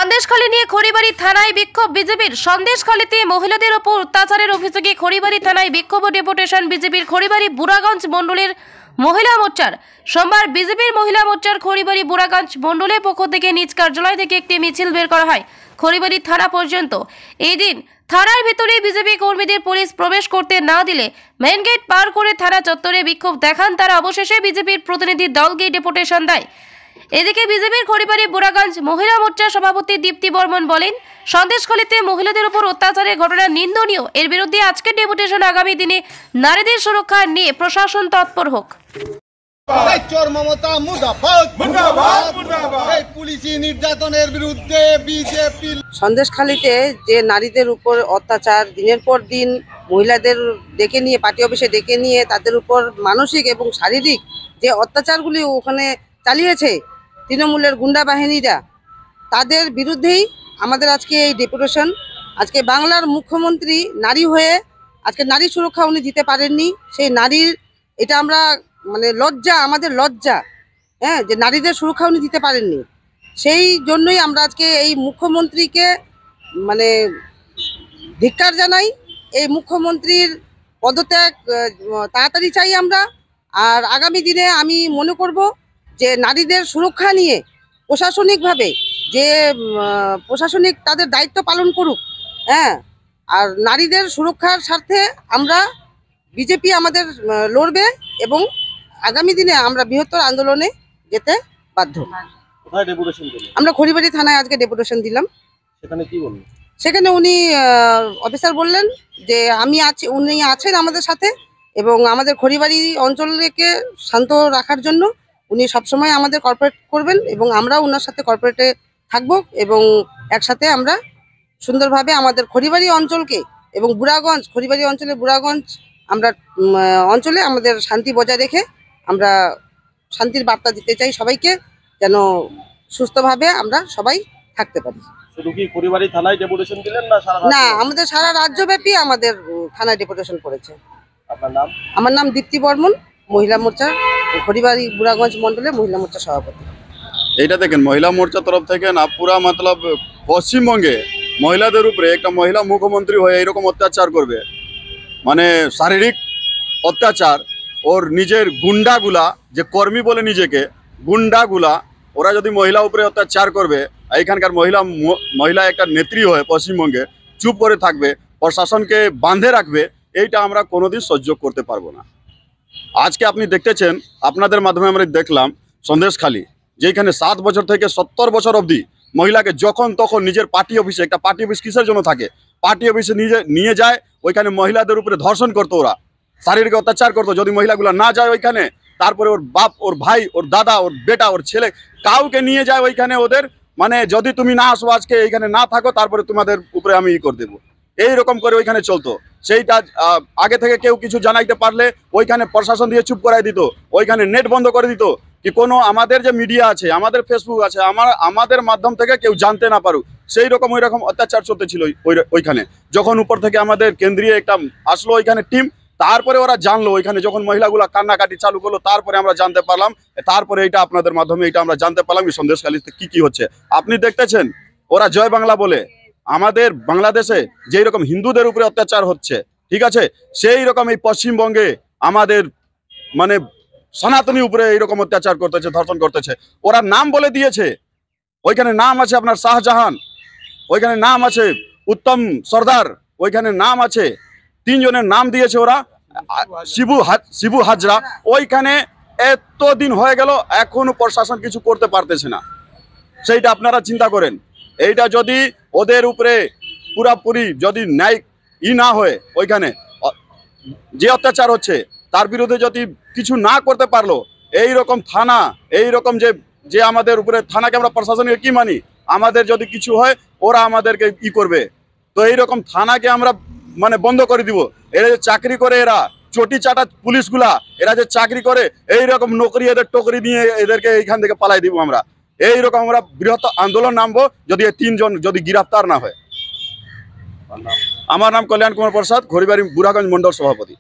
সন্দেশখালী নিয়ে খড়িবাড়ি থানায় বিক্ষোভ বিজেপির। সন্দেশখালীতে মহিলাদের ওপর অত্যাচারের অভিযোগে খড়িবাড়ি থানায় বিক্ষোভ ও ডেপুটেশন বিজেপির খড়িবাড়ি বুড়াগঞ্জ মণ্ডলের মহিলা মোর্চার। সোমবার বিজেপির মহিলা মোর্চার খড়িবাড়ি বুড়াগঞ্জ মণ্ডলের পক্ষ থেকে নিজ কার্যালয় থেকে একটি মিছিল বের করা হয় খড়িবাড়ি থানা পর্যন্ত। এই দিন থানার ভিতরে বিজেপি কর্মীদের পুলিশ প্রবেশ করতে না দিলে মেইন গেট পার করে থানা চত্বরে বিক্ষোভ দেখান তারা। অবশেষে বিজেপির প্রতিনিধি দলকে ডেপুটেশন দেয়। এদিকে বিজেপির খড়িবাড়ি বুড়াগঞ্জ মহিলা মোর্চার সভাপতি দীপ্তি বর্মন বলেন, সন্দেশখালীতে মহিলাদের উপর অত্যাচারের ঘটনা নিন্দনীয়। এর বিরুদ্ধে আজকের ডেপুটেশন আগামী দিনে নারীদের সুরক্ষা নিয়ে প্রশাসন তৎপর হোক। চোর মমতা মুর্দাবাদ, মুর্দাবাদ, মুর্দাবাদ। এই পুলিশি নির্যাতনের বিরুদ্ধে বিজেপি। সন্দেশখালীতে যে নারীদের উপর অত্যাচার দিনের পর দিন, মহিলাদের ডেকে নিয়ে পার্টি অফিসে ডেকে নিয়ে তাদের উপর মানসিক এবং শারীরিক যে অত্যাচারগুলি ওখানে চালিয়েছে তৃণমূলের গুন্ডা বাহিনীরা, তাদের বিরুদ্ধেই আমাদের আজকে এই ডেপুটেশন। আজকে বাংলার মুখ্যমন্ত্রী নারী হয়ে আজকে নারী সুরক্ষা উনি দিতে পারেননি। সেই নারীর এটা আমরা লজ্জা, আমাদের লজ্জা, হ্যাঁ, যে নারীদের সুরক্ষা উনি দিতে পারেননি। সেই জন্যই আমরা আজকে এই মুখ্যমন্ত্রীকে ধিক্কার জানাই। এই মুখ্যমন্ত্রীর পদত্যাগ তাড়াতাড়ি চাই আমরা। আর আগামী দিনে আমি মনে করব যে নারীদের সুরক্ষা নিয়ে প্রশাসনিকভাবে যে প্রশাসনিক তাদের দায়িত্ব পালন করুক, হ্যাঁ। আর নারীদের সুরক্ষার স্বার্থে আমরা বিজেপি আমাদের লড়বে এবং আগামী দিনে আমরা বৃহত্তর আন্দোলনে যেতে বাধ্য। আমরা খড়িবাড়ি থানায় আজকে ডেপুটেশন দিলাম। সেখানে উনি অফিসার বললেন যে আমি আছি, উনি আছেন আমাদের সাথে এবং আমাদের খড়িবাড়ি অঞ্চলকে শান্ত রাখার জন্য উনি সবসময় আমাদের কর্পোরেট করবেন এবং আমরাও ওনার সাথে কর্পোরেটে থাকবো এবং একসাথে আমরা সুন্দরভাবে আমাদের খড়িবাড়ি অঞ্চলকে এবং বুড়াগঞ্জ, খড়িবাড়ি অঞ্চলে বুড়াগঞ্জ আমরা অঞ্চলে আমাদের শান্তি বজায় রেখে আমরা শান্তির বার্তা দিতে চাই সবাইকে, যেন সুস্থভাবে আমরা সবাই থাকতে পারি। শুধু কি খড়িবাড়ি থানায় ডেপুটেশন দিলেন না আমাদের সারা রাজ্যব্যাপী আমাদের থানায় ডেপুটেশন করেছে। আপনার নাম? আমার নাম দীপ্তি বর্মন, মহিলা মোর্চা খড়িবাড়ি বুড়াগঞ্জ মন্ডলের মহিলা মোর্চা সভাপতি। এইটা দেখেন মহিলা মোর্চা তরফ থেকে না পুরা পশ্চিমবঙ্গে মহিলাদের উপরে একটা মহিলা মুখ্যমন্ত্রী হয়ে এইরকম অত্যাচার করবে, শারীরিক অত্যাচার। ওর নিজের গুন্ডাগুলা, যে কর্মী বলে নিজেকে, গুন্ডাগুলা ওরা যদি মহিলা উপরে অত্যাচার করবে, এইখানকার মহিলা একটা নেত্রী হয়ে পশ্চিমবঙ্গে চুপ করে থাকবে, প্রশাসনকে বাঁধে রাখবে, এইটা আমরা কোনোদিন সহ্য করতে পারবো না। আজকে আপনি দেখতেছেন, আপনাদের মাধ্যমে আমরা দেখলাম সন্দেশখালী, যেখানে 7 বছর থেকে 70 বছর অবধি মহিলাকে যখন তখন নিজের পার্টি অফিসে, একটা পার্টি অফিস কিসের জন্য থাকে, পার্টি অফিসে নিয়ে যায়, ওইখানে মহিলাদের উপরে ধর্ষণ করতো, ওরা শারীরিক অত্যাচার করতো। যদি মহিলাগুলো না যায় ওইখানে, তারপরে ওর বাপ, ওর ভাই, ওর দাদা, ওর বেটা, ওর ছেলে, কাউকে নিয়ে যায় ওইখানে। ওদের যদি তুমি না আসো আজকে এইখানে না থাকো, তারপরে তোমাদের উপরে আমি করে দেবো, এইরকম করে ওইখানে চলতো। সেইটা আগে থেকে কেউ কিছু জানাইতে পারলে ওইখানে প্রশাসন দিয়ে চুপ করাই দিত, ওইখানে নেট বন্ধ করে দিত, কি কোনো আমাদের যে মিডিয়া আছে, আমাদের ফেসবুক আছে, আমাদের মাধ্যম থেকে কেউ জানতে না পারুক। সেই রকম ওইরকম অত্যাচার চলতেছিল ওইখানে। যখন উপর থেকে আমাদের কেন্দ্রীয় একটা আসলো ওইখানে টিম, তারপরে ওরা জানলো, ওইখানে যখন মহিলাগুলা কান্নাকাটি চালু করলো, তারপরে আমরা জানতে পারলাম। তারপরে এইটা আপনাদের মাধ্যমে এটা আমরা জানতে পারলাম সন্দেশখালীতে কি হচ্ছে। আপনি দেখতেছেন ওরা জয় বাংলা বলে আমাদের বাংলাদেশে যেই রকম হিন্দুদের উপরে অত্যাচার হচ্ছে, ঠিক আছে, সেই রকম এই পশ্চিমবঙ্গে আমাদের সনাতনী উপরে এইরকম অত্যাচার করতেছে, ধর্ষণ করতেছে। ওরা নাম বলে দিয়েছে, ওইখানে নাম আছে আপনার শাহজাহান, ওইখানে নাম আছে উত্তম সর্দার, ওইখানে নাম আছে 3 জনের নাম দিয়েছে ওরা, শিবু হাজরা। ওইখানে এতদিন হয়ে গেল, এখনো প্রশাসন কিছু করতে পারতেছে না। সেইটা আপনারা চিন্তা করেন। এইটা যদি ওদের উপরে পুরাপুরি যদি ন্যায় না হয়, ওইখানে যে অত্যাচার হচ্ছে তার বিরুদ্ধে যদি কিছু না করতে পারলো, এইরকম থানা, এইরকম যে আমাদের উপরে থানাকে আমরা প্রশাসনকে কি মানি, আমাদের যদি কিছু হয় ওরা আমাদেরকে করবে। তো এইরকম থানাকে আমরা বন্ধ করে দিব। এরা যে চাকরি করে, এরা চটি চাটা পুলিশগুলা, এরা যে চাকরি করে, এইরকম নকরি এদের টোকরি নিয়ে এদেরকে এইখান থেকে পালাই দিব আমরা। এইরকম আমরা বৃহত্তর আন্দোলন নামবো যদি এই 3 জন যদি গ্রেফতার না হয়। আমার নাম কল্যাণ কুমার প্রসাদ, খড়িবাড়ি বুড়াগঞ্জ মন্ডল সভাপতি।